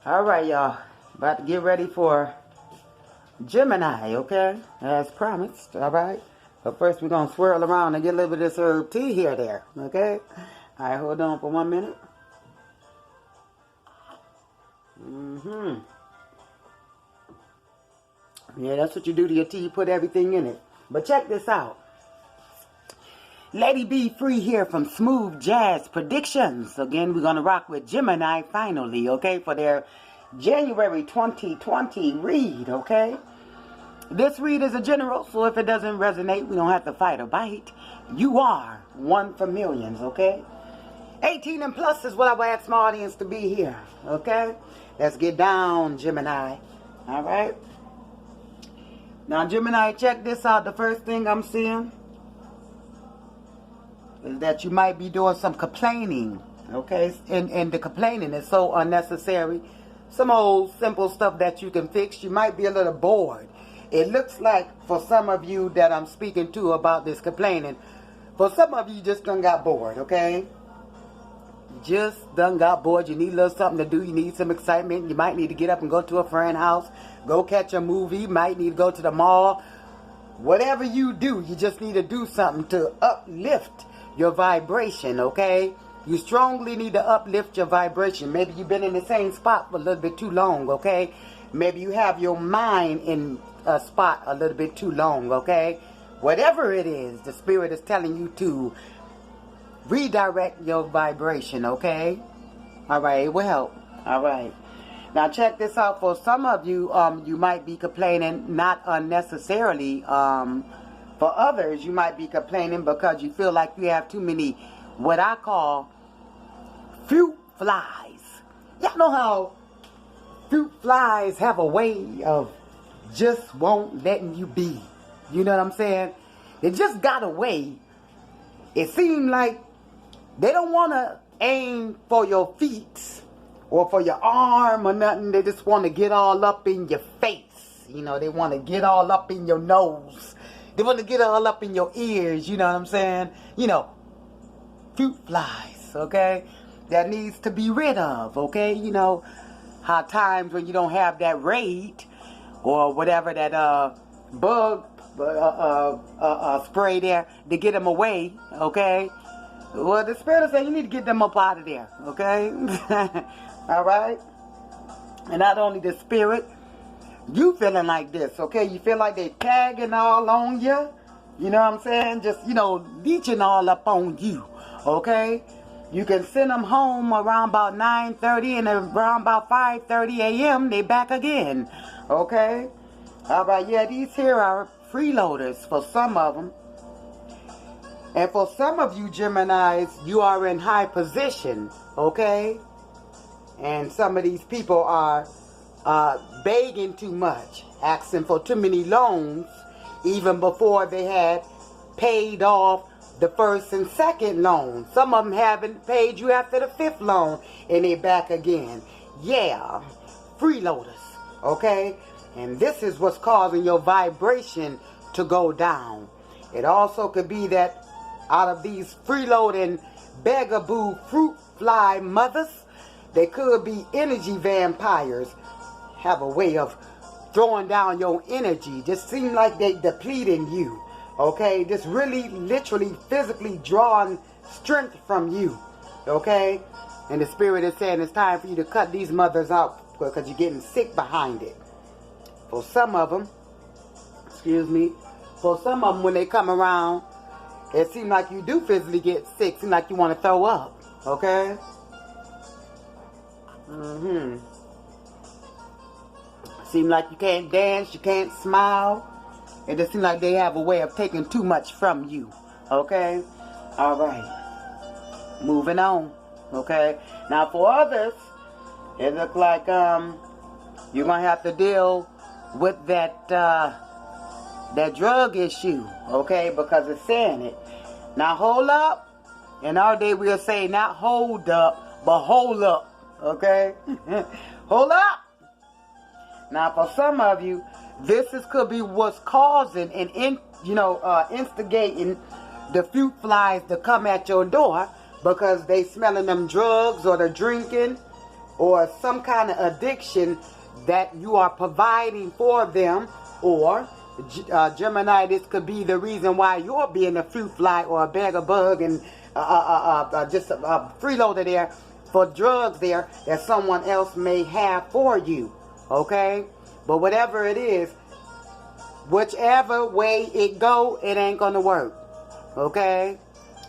All right, y'all. About to get ready for Gemini, okay? As promised, all right? But first, we're going to swirl around and get a little bit of this herb tea here there, okay? All right, hold on for 1 minute. Yeah, that's what you do to your tea. You put everything in it. But check this out. Lady B Free here from Smooth Jazz Predictions. Again, we're going to rock with Gemini finally, okay, for their January 2020 read, okay? This read is a general, so if it doesn't resonate, we don't have to fight or bite. You are one for millions, okay? 18 and plus is what I would ask my audience to be here, okay? Let's get down, Gemini, all right? Now, Gemini, check this out. The first thing I'm seeing is that you might be doing some complaining, okay? And the complaining is so unnecessary. Some old simple stuff that you can fix. You might be a little bored. It looks like for some of you that I'm speaking to about this complaining, for some of you just done got bored, okay? Just done got bored. You need a little something to do. You need some excitement. You might need to get up and go to a friend's house. Go catch a movie. You might need to go to the mall. Whatever you do, you just need to do something to uplift your vibration, okay? You strongly need to uplift your vibration. Maybe you've been in the same spot for a little bit too long, okay? Maybe you have your mind in a spot a little bit too long, okay? Whatever it is, the spirit is telling you to redirect your vibration, okay? All right, it will help. All right. Now check this out. For some of you, you might be complaining not unnecessarily. For others, you might be complaining because you feel like you have too many, what I call, fruit flies. Y'all know how fruit flies have a way of just won't letting you be. You know what I'm saying? They just got a way. It seemed like they don't want to aim for your feet or for your arm or nothing. They just want to get all up in your face. You know, they want to get all up in your nose. They want to get all up in your ears. You know what I'm saying? You know, fruit flies, okay? That needs to be rid of, okay? You know, how times when you don't have that raid or whatever, that bug spray there to get them away, okay? Well, the spirit is saying you need to get them up out of there, okay? All right? And not only the spirit, you feeling like this, okay? You feel like they tagging all on you. You know what I'm saying? Just, you know, leeching all up on you, okay? You can send them home around about 9:30 and around about 5:30 a.m. they back again, okay? All right, yeah, these here are freeloaders for some of them. And for some of you Geminis, you are in high position, okay? And some of these people are begging too much, asking for too many loans, even before they had paid off the first and second loan. Some of them haven't paid you after the fifth loan, and they're back again. Yeah, freeloaders, okay? And this is what's causing your vibration to go down. It also could be that out of these freeloading begaboo fruit fly mothers, they could be energy vampires. Have a way of throwing down your energy. Just seem like they depleting you. Okay? Just really, literally, physically drawing strength from you. Okay? And the spirit is saying it's time for you to cut these mothers out because you're getting sick behind it. For some of them, for some of them when they come around, it seems like you do physically get sick. Seems like you want to throw up. Okay? Seems like you can't dance, you can't smile. It just seems like they have a way of taking too much from you. Okay? All right. Moving on. Okay? Now for others, it looks like you're going to have to deal with that drug issue. Okay? Because it's saying it. Now hold up. In our day we'll say not hold up, but hold up. Okay? Hold up. Now, for some of you, could be what's causing and instigating the fruit flies to come at your door because they smelling them drugs or they're drinking or some kind of addiction that you are providing for them, or Gemini, this could be the reason why you're being a fruit fly or a bag of bug and just a freeloader there for drugs there that someone else may have for you. Okay? But whatever it is, whichever way it go, it ain't gonna work. Okay?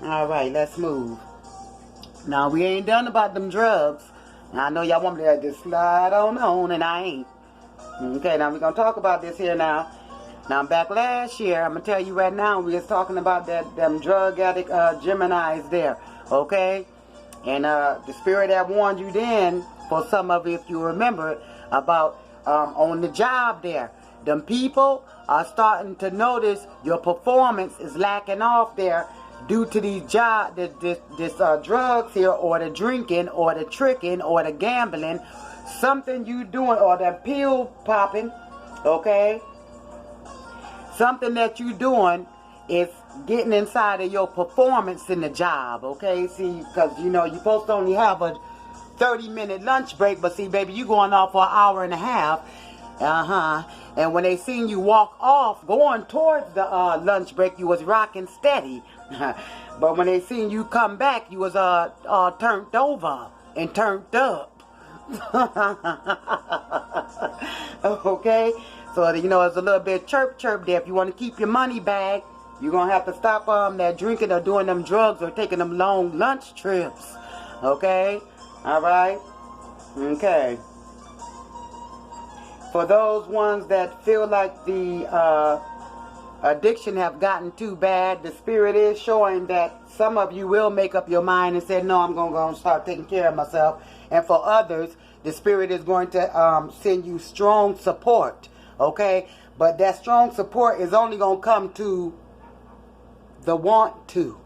Alright, let's move. Now, we ain't done about them drugs. Now, I know y'all want me to just slide on, and I ain't. Okay, now we're gonna talk about this here now. Now, back last year, I'm gonna tell you right now, we was talking about them drug addict Geminis there. Okay? And the spirit that warned you then, for some of you, if you remember, about on the job there. Them people are starting to notice your performance is lacking off there due to these drugs here, or the drinking, or the tricking, or the gambling, something you doing, or the pill popping, okay? Something that you doing is getting inside of your performance in the job, okay? See, because, you know, you're supposed to only have a 30-minute lunch break, but see, baby, you going off for an hour and a half. And when they seen you walk off going towards the lunch break, you was rocking steady. But when they seen you come back, you was turned over and turned up. Okay? So, you know, it's a little bit chirp there. If you want to keep your money back, you're going to have to stop that drinking or doing them drugs or taking them long lunch trips. Okay? Alright? Okay. For those ones that feel like the addiction have gotten too bad, the spirit is showing that some of you will make up your mind and say, no, I'm going to go and start taking care of myself. And for others, the spirit is going to send you strong support. Okay? But that strong support is only going to come to the want to.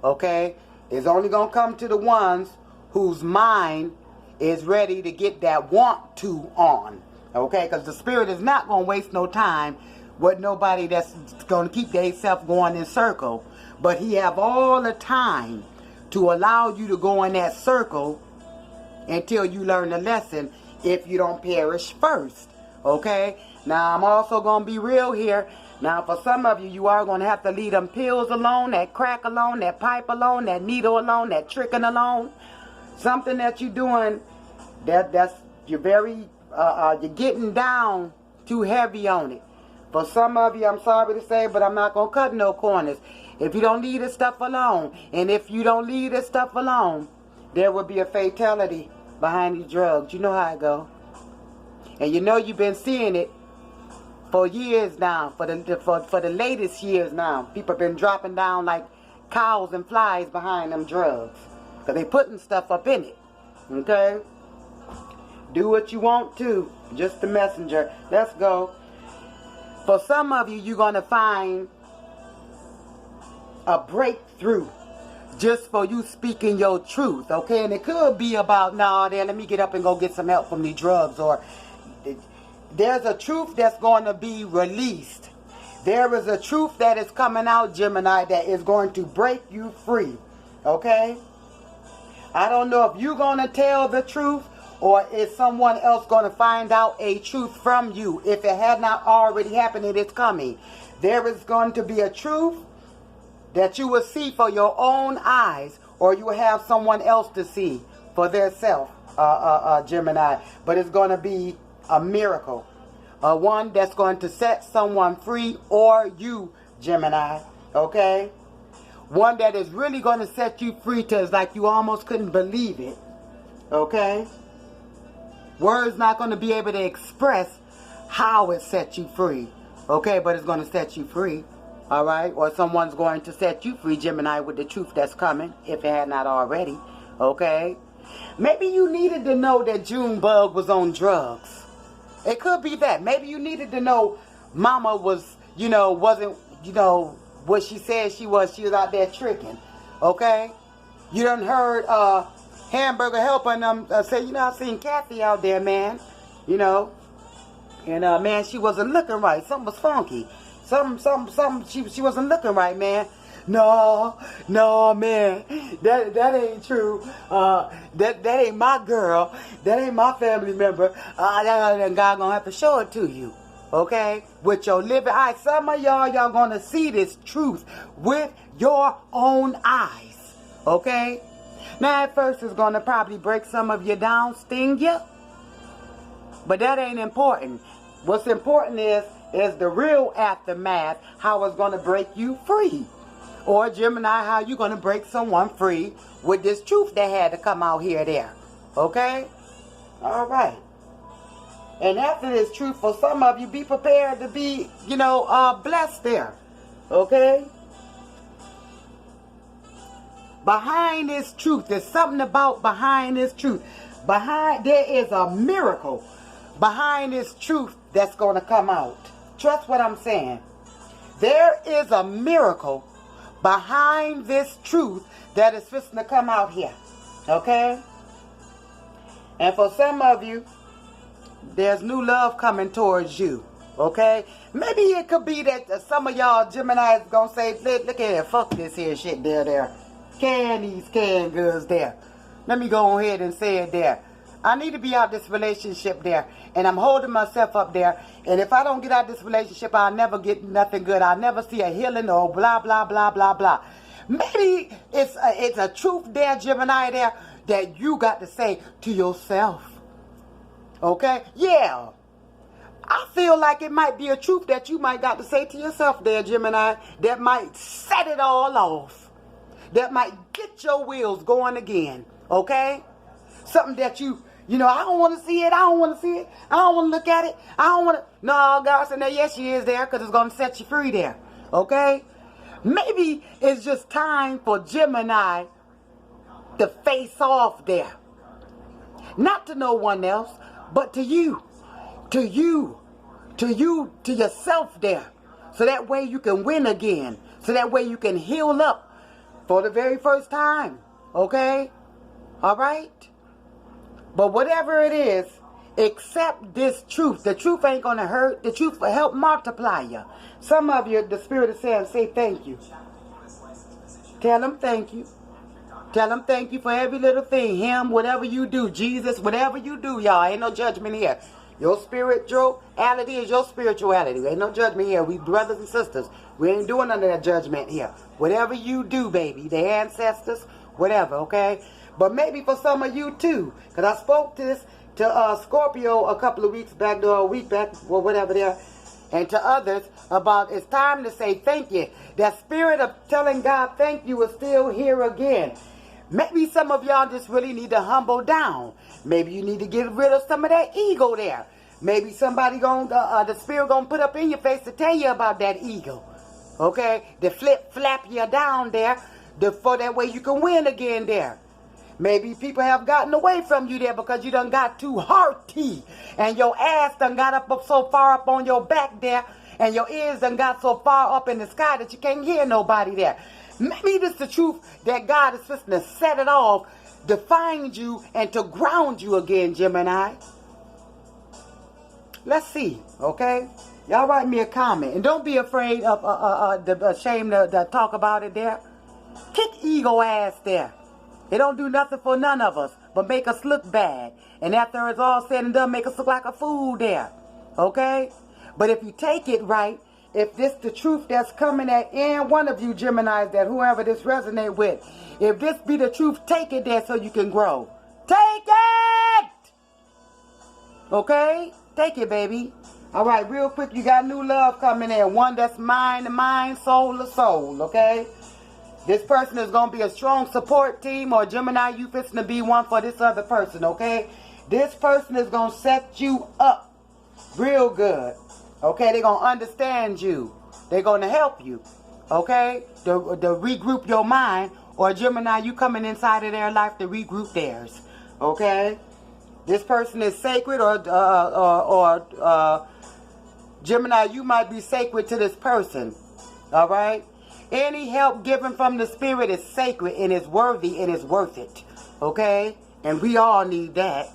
Okay? It's only going to come to the ones whose mind is ready to get that want to on. Okay? Because the spirit is not going to waste no time with nobody that's going to keep themselves going in circle. But he have all the time to allow you to go in that circle until you learn the lesson, if you don't perish first. Okay? Now, I'm also going to be real here. Now, for some of you, you are going to have to leave them pills alone, that crack alone, that pipe alone, that needle alone, that tricking alone. Something that you're doing you're very, you're getting down too heavy on it. For some of you, I'm sorry to say, but I'm not going to cut no corners. If you don't leave this stuff alone, and if you don't leave this stuff alone, there will be a fatality behind these drugs. You know how it go. And you know you've been seeing it for years now, for the latest years now. People have been dropping down like cows and flies behind them drugs. Because they putting stuff up in it. Okay? Do what you want to. Just the messenger. Let's go. For some of you, you're going to find a breakthrough just for you speaking your truth. Okay? And it could be about, let me get up and go get some help from these drugs. Or there's a truth that's going to be released. There is a truth that is coming out, Gemini, that is going to break you free. Okay? I don't know if you're going to tell the truth, or is someone else going to find out a truth from you. If it had not already happened, it is coming. There is going to be a truth that you will see for your own eyes, or you will have someone else to see for their self, Gemini. But it's going to be a miracle. One that's going to set someone free, or you, Gemini. Okay? One that is really going to set you free till it's like you almost couldn't believe it. Okay? Words not going to be able to express how it set you free. Okay? But it's going to set you free. Alright? Or someone's going to set you free, Gemini, with the truth that's coming, if it had not already. Okay? Maybe you needed to know that Junebug was on drugs. It could be that. Maybe you needed to know Mama was, wasn't, what she said she was. She was out there tricking. Okay? You done heard Hamburger helping them say, I seen Kathy out there, man. And, man, she wasn't looking right. Something was funky. She wasn't looking right, man. no, man, that ain't true. That ain't my girl. That ain't my family member. Then God gonna have to show it to you, okay? With your living eyes. Some of y'all gonna see this truth with your own eyes, okay? Now at first it's gonna probably break some of you down, sting you, but that ain't important. What's important is the real aftermath, how it's gonna break you free. Or Gemini, how you gonna break someone free with this truth that had to come out here there. Okay? Alright. And after this truth, for some of you, be prepared to be, blessed there. Okay? Behind this truth, there's something about behind this truth. There is a miracle behind this truth that's gonna come out. Trust what I'm saying. There is a miracle behind this truth that is fixing to come out here. Okay? And for some of you, there's new love coming towards you. Okay? Maybe it could be that some of y'all Gemini is going to say, look at here, fuck this here shit there. Can these canned goods there. Let me go ahead and say it there. I need to be out this relationship there. And I'm holding myself up there. And if I don't get out this relationship, I'll never get nothing good. I'll never see a healing or blah, blah, blah, blah, blah. Maybe it's a truth there, Gemini, there, that you got to say to yourself. Okay? Yeah. I feel like it might be a truth that you might got to say to yourself there, Gemini, that might set it all off. That might get your wheels going again. Okay? Something that I don't want to see it. I don't want to see it. I don't want to look at it. I don't want to. No, God said, yes, she is there because it's going to set you free there. Okay? Maybe it's just time for Gemini to face off there. Not to no one else, but to you. To you. To yourself there. So that way you can win again. So that way you can heal up for the very first time. Okay? All right? But whatever it is, accept this truth. The truth ain't going to hurt. The truth will help multiply you. Some of you, the Spirit is saying, say thank you. Tell them thank you. Tell them thank you for every little thing. Him, whatever you do. Jesus, whatever you do, y'all. Ain't no judgment here. Your spirituality is your spirituality. Ain't no judgment here. We brothers and sisters. We ain't doing none of that judgment here. Whatever you do, baby. The ancestors, whatever, okay? But maybe for some of you too. Because I spoke to Scorpio a couple of weeks back, or a week back, or whatever there. And to others about it's time to say thank you. That spirit of telling God thank you is still here again. Maybe some of y'all just really need to humble down. Maybe you need to get rid of some of that ego there. Maybe somebody the spirit gonna put up in your face to tell you about that ego. Okay? To flap you down there, for that way you can win again there. Maybe people have gotten away from you there because you done got too hearty. And your ass done got up so far up on your back there. And your ears done got so far up in the sky that you can't hear nobody there. Maybe this is the truth that God is supposed to set it off, to find you and to ground you again, Gemini. Let's see, okay? Y'all write me a comment. And don't be afraid ashamed to talk about it there. Kick ego ass there. It don't do nothing for none of us but make us look bad. And after it's all said and done, make us look like a fool there. Okay? But if you take it right, if this the truth that's coming at any one of you Geminis, that whoever this resonate with, if this be the truth, take it there so you can grow. Take it! Okay? Take it, baby. All right, real quick, you got new love coming in. One that's mind to mind, soul to soul, okay? This person is going to be a strong support team, or Gemini, you fixing to be one for this other person, okay? This person is going to set you up real good, okay? They're going to understand you. They're going to help you, okay? To regroup your mind, or Gemini, you coming inside of their life to regroup theirs, okay? This person is sacred, or Gemini, you might be sacred to this person, all right? Any help given from the Spirit is sacred and is worthy and is worth it. Okay? And we all need that.